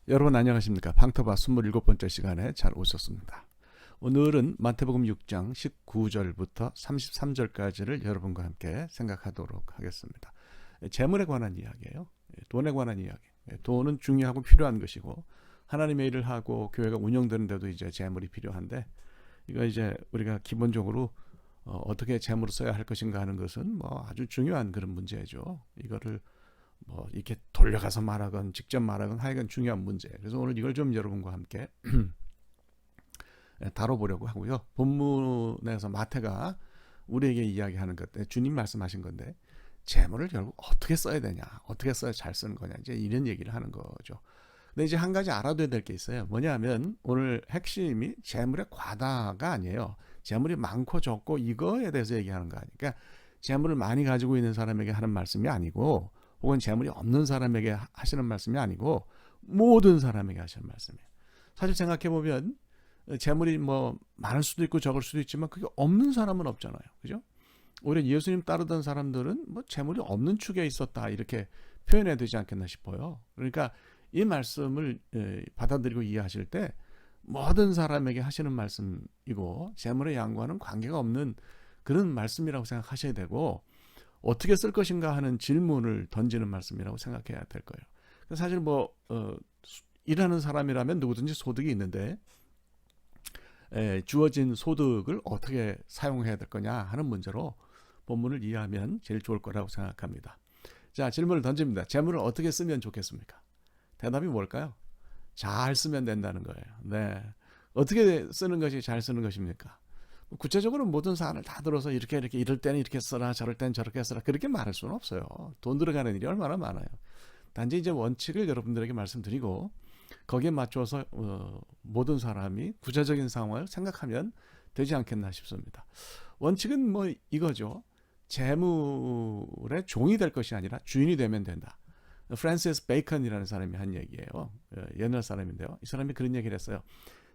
여러분 안녕하십니까? 방터바 27번째 시간에 잘 오셨습니다. 오늘은 마태복음 6장 19절부터 33절까지를 여러분과 함께 생각하도록 하겠습니다. 재물에 관한 이야기예요. 돈에 관한 이야기. 돈은 중요하고 필요한 것이고 하나님의 일을 하고 교회가 운영되는데도 이제 재물이 필요한데 이거 이제 우리가 기본적으로 어떻게 재물을 써야 할 것인가 하는 것은 뭐 아주 중요한 그런 문제죠. 이거를 뭐 이렇게 돌려가서 말하건 직접 말하건 하여간 중요한 문제. 그래서 오늘 이걸 좀 여러분과 함께 다뤄보려고 하고요. 본문에서 마태가 우리에게 이야기하는 것, 주님 말씀하신 건데 재물을 결국 어떻게 써야 되냐, 어떻게 써야 잘 쓰는 거냐, 이제 이런 얘기를 하는 거죠. 근데 이제 한 가지 알아둬야 될 게 있어요. 뭐냐면 오늘 핵심이 재물의 과다가 아니에요. 재물이 많고 적고 이거에 대해서 얘기하는 거 아니까 재물을 많이 가지고 있는 사람에게 하는 말씀이 아니고 혹은 재물이 없는 사람에게 하시는 말씀이 아니고 모든 사람에게 하시는 말씀이에요. 사실 생각해보면 재물이 뭐 많을 수도 있고 적을 수도 있지만 그게 없는 사람은 없잖아요. 그죠? 오히려 예수님 따르던 사람들은 뭐 재물이 없는 축에 있었다 이렇게 표현해야 되지 않겠나 싶어요. 그러니까 이 말씀을 받아들이고 이해하실 때 모든 사람에게 하시는 말씀이고 재물의 양과는 관계가 없는 그런 말씀이라고 생각하셔야 되고 어떻게 쓸 것인가 하는 질문을 던지는 말씀이라고 생각해야 될 거예요. 사실 뭐 일하는 사람이라면 누구든지 소득이 있는데 주어진 소득을 어떻게 사용해야 될 거냐 하는 문제로 본문을 이해하면 제일 좋을 거라고 생각합니다. 자, 질문을 던집니다. 재물을 어떻게 쓰면 좋겠습니까? 대답이 뭘까요? 잘 쓰면 된다는 거예요. 네. 어떻게 쓰는 것이 잘 쓰는 것입니까? 구체적으로 모든 사안을 다 들어서 이렇게 이럴 때는 이렇게 써라 저럴 때는 저렇게 써라 그렇게 말할 수는 없어요. 돈 들어가는 일이 얼마나 많아요. 단지 이제 원칙을 여러분들에게 말씀드리고 거기에 맞춰서 모든 사람이 구체적인 상황을 생각하면 되지 않겠나 싶습니다. 원칙은 뭐 이거죠. 재물의 종이 될 것이 아니라 주인이 되면 된다. 프랜시스 베이컨이라는 사람이 한 얘기예요. 옛날 사람인데요. 이 사람이 그런 얘기를 했어요.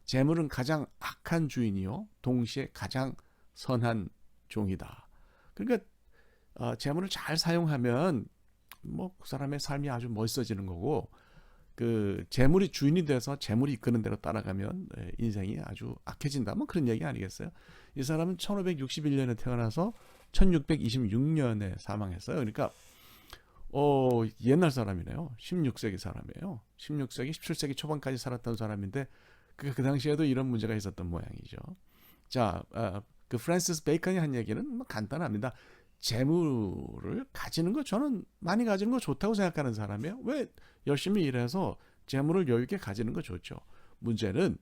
재물은 가장 악한 주인이요 동시에 가장 선한 종이다. 그러니까 재물을 잘 사용하면 뭐 그 사람의 삶이 아주 멋있어지는 거고 그 재물이 주인이 돼서 재물이 이끄는 대로 따라가면 인생이 아주 악해진다. 뭐 그런 얘기 아니겠어요? 이 사람은 1561년에 태어나서 1626년에 사망했어요. 그러니까 옛날 사람이네요. 16세기 사람이에요. 16세기, 17세기 초반까지 살았던 사람인데 그 당시에도 이런 문제가 있었던 모양이죠. 자, 그 프랜시스 베이컨이 한 얘기는 뭐 간단합니다. 재물을 가지는 거 저는 많이 가지는 거 좋다고 생각하는 사람이에요. 왜 열심히 일해서 재물을 여유 있게 가지는 거 좋죠. 문제는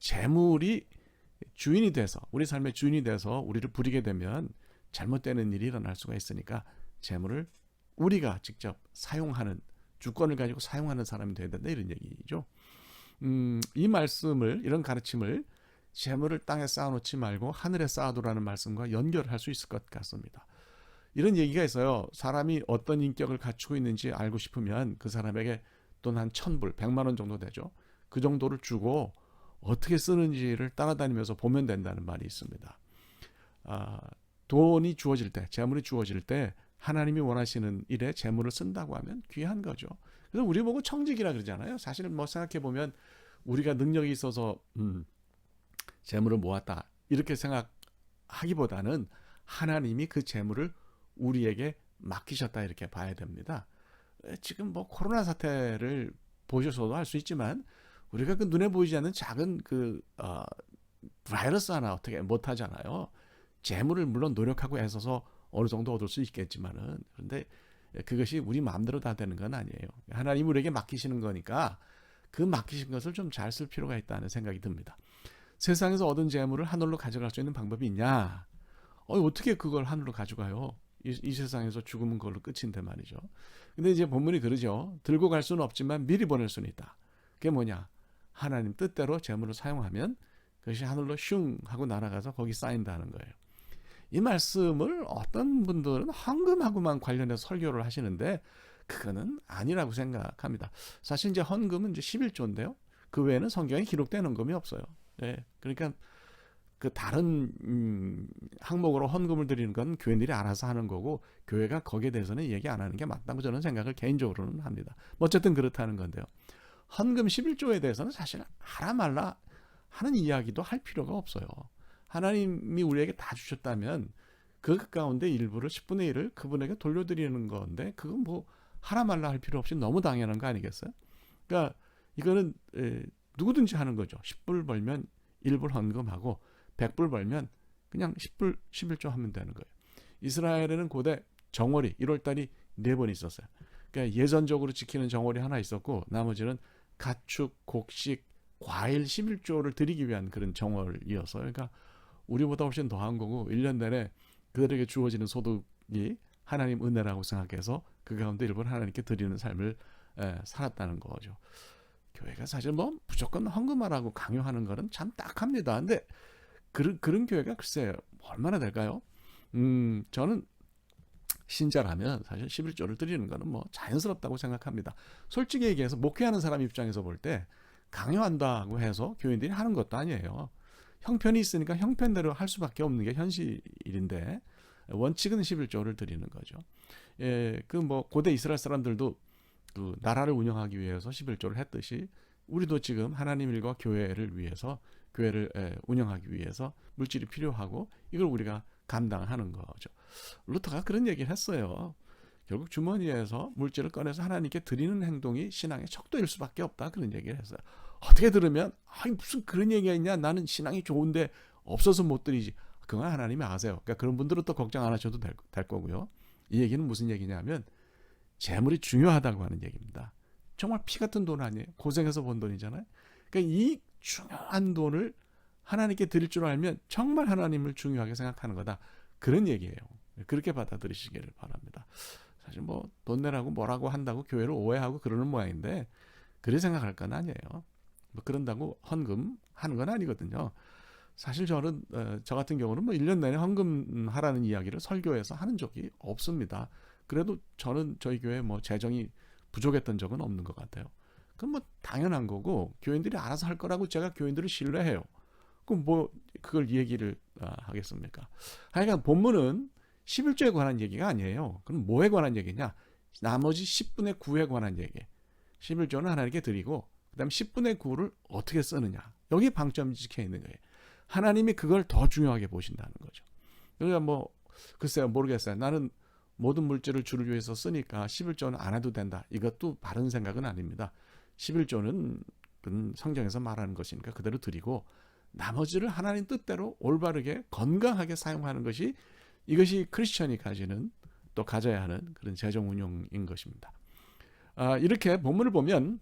재물이 주인이 돼서 우리 삶의 주인이 돼서 우리를 부리게 되면 잘못되는 일이 일어날 수가 있으니까 재물을 우리가 직접 사용하는 주권을 가지고 사용하는 사람이 돼야 된다 이런 얘기죠. 이 말씀을 이런 가르침을 재물을 땅에 쌓아놓지 말고 하늘에 쌓아두라는 말씀과 연결할 수 있을 것 같습니다. 이런 얘기가 있어요. 사람이 어떤 인격을 갖추고 있는지 알고 싶으면 그 사람에게 돈 한 1,000불, 100만 원 정도 되죠. 그 정도를 주고 어떻게 쓰는지를 따라다니면서 보면 된다는 말이 있습니다. 돈이 주어질 때, 재물이 주어질 때 하나님이 원하시는 일에 재물을 쓴다고 하면 귀한 거죠. 그래서 우리 보고 청직이라 그러잖아요. 사실은 뭐 생각해 보면 우리가 능력이 있어서 재물을 모았다 이렇게 생각하기보다는 하나님이 그 재물을 우리에게 맡기셨다 이렇게 봐야 됩니다. 지금 뭐 코로나 사태를 보셔서도 알 수 있지만 우리가 그 눈에 보이지 않는 작은 그 바이러스 하나 어떻게 못하잖아요. 재물을 물론 노력하고 애써서 어느 정도 얻을 수 있겠지만은 그런데 그것이 우리 마음대로 다 되는 건 아니에요. 하나님 우리에게 맡기시는 거니까 그 맡기신 것을 좀 잘 쓸 필요가 있다는 생각이 듭니다. 세상에서 얻은 재물을 하늘로 가져갈 수 있는 방법이 있냐? 어떻게 그걸 하늘로 가져가요? 이 세상에서 죽으면 그걸로 끝인데 말이죠. 근데 이제 본문이 그러죠. 들고 갈 수는 없지만 미리 보낼 수는 있다. 그게 뭐냐? 하나님 뜻대로 재물을 사용하면 그것이 하늘로 슝 하고 날아가서 거기 쌓인다는 거예요. 이 말씀을 어떤 분들은 헌금하고만 관련해서 설교를 하시는데 그거는 아니라고 생각합니다. 사실 이제 헌금은 이제 11조인데요. 그 외에는 성경에 기록된 헌금이 없어요. 네, 그러니까 그 다른 항목으로 헌금을 드리는 건 교회들이 알아서 하는 거고 교회가 거기에 대해서는 얘기 안 하는 게 맞다고 저는 생각을 개인적으로는 합니다. 어쨌든 그렇다는 건데요. 헌금 11조에 대해서는 사실 하라 말라 하는 이야기도 할 필요가 없어요. 하나님이 우리에게 다 주셨다면 그 가운데 일부를 10분의 1을 그분에게 돌려드리는 건데 그건 뭐 하라 말라 할 필요 없이 너무 당연한 거 아니겠어요? 그러니까 이거는 누구든지 하는 거죠. 10불 벌면 1불 헌금하고 100불 벌면 그냥 10불 11조 하면 되는 거예요. 이스라엘에는 고대 정월이 1월달이 4번 있었어요. 그러니까 예전적으로 지키는 정월이 하나 있었고 나머지는 가축, 곡식, 과일 11조를 드리기 위한 그런 정월이어서 그러니까 우리보다 훨씬 더한 거고 1년 내내 그들에게 주어지는 소득이 하나님 은혜라고 생각해서 그 가운데 일부를 하나님께 드리는 삶을 살았다는 거죠. 교회가 사실 뭐 무조건 헌금하라고 강요하는 거는 참 딱합니다. 근데 그런 교회가 글쎄요 얼마나 될까요? 저는 신자라면 사실 11조를 드리는 거는 뭐 자연스럽다고 생각합니다. 솔직히 얘기해서 목회하는 사람 입장에서 볼 때 강요한다고 해서 교인들이 하는 것도 아니에요. 형편이 있으니까 형편대로 할 수밖에 없는 게 현실인데 원칙은 11조를 드리는 거죠. 그 뭐 고대 이스라엘 사람들도 그 나라를 운영하기 위해서 11조를 했듯이 우리도 지금 하나님 일과 교회를 위해서 교회를 운영하기 위해서 물질이 필요하고 이걸 우리가 감당하는 거죠. 루터가 그런 얘기를 했어요. 결국 주머니에서 물질을 꺼내서 하나님께 드리는 행동이 신앙의 척도일 수밖에 없다 그런 얘기를 했어요. 어떻게 들으면 무슨 그런 얘기가 있냐 나는 신앙이 좋은데 없어서 못 드리지. 그건 하나님이 아세요. 그러니까 그런 분들은 또 걱정 안 하셔도 될 거고요. 이 얘기는 무슨 얘기냐면 재물이 중요하다고 하는 얘기입니다. 정말 피 같은 돈 아니에요. 고생해서 번 돈이잖아요. 그러니까 이 중요한 돈을 하나님께 드릴 줄 알면 정말 하나님을 중요하게 생각하는 거다. 그런 얘기예요. 그렇게 받아들이시기를 바랍니다. 사실 뭐 돈 내라고 뭐라고 한다고 교회를 오해하고 그러는 모양인데 그래 생각할 건 아니에요. 뭐 그런다고 헌금 하는 건 아니거든요. 사실 저는 저 같은 경우는 뭐 1년 내내 헌금 하라는 이야기를 설교에서 하는 적이 없습니다. 그래도 저는 저희 교회 뭐 재정이 부족했던 적은 없는 것 같아요. 그건 뭐 당연한 거고 교인들이 알아서 할 거라고 제가 교인들을 신뢰해요. 그럼 뭐 그걸 얘기를 하겠습니까? 하여간 본문은 11조에 관한 얘기가 아니에요. 그럼 뭐에 관한 얘기냐? 나머지 10분의 9에 관한 얘기. 11조는 하나님께 드리고 그다음 10분의 9를 어떻게 쓰느냐. 여기 방점이 찍혀 있는 거예요. 하나님이 그걸 더 중요하게 보신다는 거죠. 그러니까 뭐 글쎄요 모르겠어요. 나는 모든 물질을 주를 위해서 쓰니까 11조는 안 해도 된다. 이것도 바른 생각은 아닙니다. 11조는 성경에서 말하는 것이니까 그대로 드리고 나머지를 하나님 뜻대로 올바르게 건강하게 사용하는 것이 이것이 크리스천이 가지는 또 가져야 하는 그런 재정 운용인 것입니다. 이렇게 본문을 보면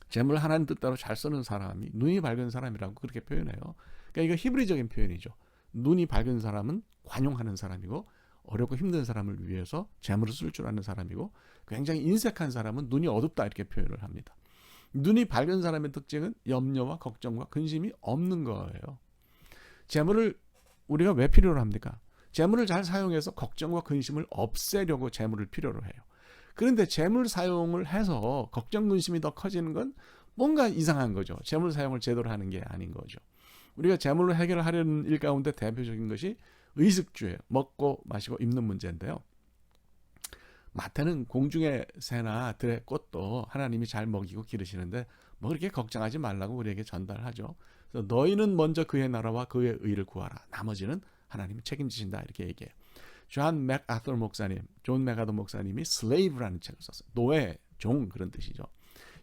재물을 하나님 뜻대로 잘 쓰는 사람이 눈이 밝은 사람이라고 그렇게 표현해요. 그러니까 이거 히브리적인 표현이죠. 눈이 밝은 사람은 관용하는 사람이고 어렵고 힘든 사람을 위해서 재물을 쓸 줄 아는 사람이고 굉장히 인색한 사람은 눈이 어둡다 이렇게 표현을 합니다. 눈이 밝은 사람의 특징은 염려와 걱정과 근심이 없는 거예요. 재물을 우리가 왜 필요로 합니까? 재물을 잘 사용해서 걱정과 근심을 없애려고 재물을 필요로 해요. 그런데 재물 사용을 해서 걱정 근심이 더 커지는 건 뭔가 이상한 거죠. 재물 사용을 제대로 하는 게 아닌 거죠. 우리가 재물로 해결하려는 일 가운데 대표적인 것이 의식주예요. 먹고 마시고 입는 문제인데요. 마태는 공중의 새나 들의 꽃도 하나님이 잘 먹이고 기르시는데 뭐 그렇게 걱정하지 말라고 우리에게 전달하죠. 그래서 너희는 먼저 그의 나라와 그의 의를 구하라. 나머지는 하나님이 책임지신다 이렇게 얘기해요. 존 맥아더 목사님이 slave라는 책을 썼어요. 노예, 종 그런 뜻이죠.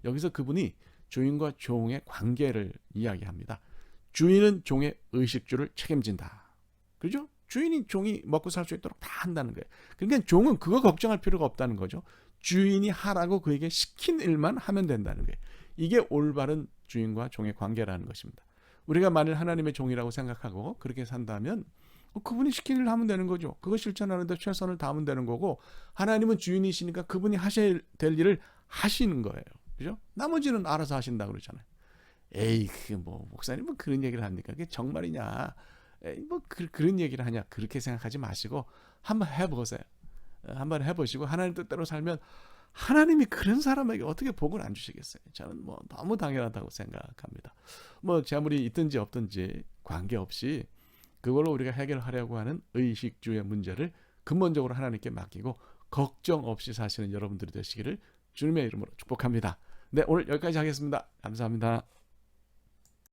여기서 그분이 주인과 종의 관계를 이야기합니다. 주인은 종의 의식주를 책임진다. 그죠? 주인이 종이 먹고 살 수 있도록 다 한다는 거예요. 그러니까 종은 그거 걱정할 필요가 없다는 거죠. 주인이 하라고 그에게 시킨 일만 하면 된다는 거예요. 이게 올바른 주인과 종의 관계라는 것입니다. 우리가 만일 하나님의 종이라고 생각하고 그렇게 산다면 그분이 시킨 일을 하면 되는 거죠. 그거 실천하는데 최선을 다하면 되는 거고 하나님은 주인이시니까 그분이 하셔야 될 일을 하시는 거예요. 그죠? 나머지는 알아서 하신다 그러잖아요. 에이, 그게 뭐 목사님은 그런 얘기를 합니까? 그게 정말이냐? 에이, 뭐 그런 얘기를 하냐? 그렇게 생각하지 마시고 한번 해보세요. 한번 해보시고 하나님 뜻대로 살면 하나님이 그런 사람에게 어떻게 복을 안 주시겠어요? 저는 뭐 너무 당연하다고 생각합니다. 뭐 재물이 있든지 없든지 관계없이 그걸로 우리가 해결하려고 하는 의식주의 문제를 근본적으로 하나님께 맡기고 걱정 없이 사시는 여러분들이 되시기를 주님의 이름으로 축복합니다. 네, 오늘 여기까지 하겠습니다. 감사합니다.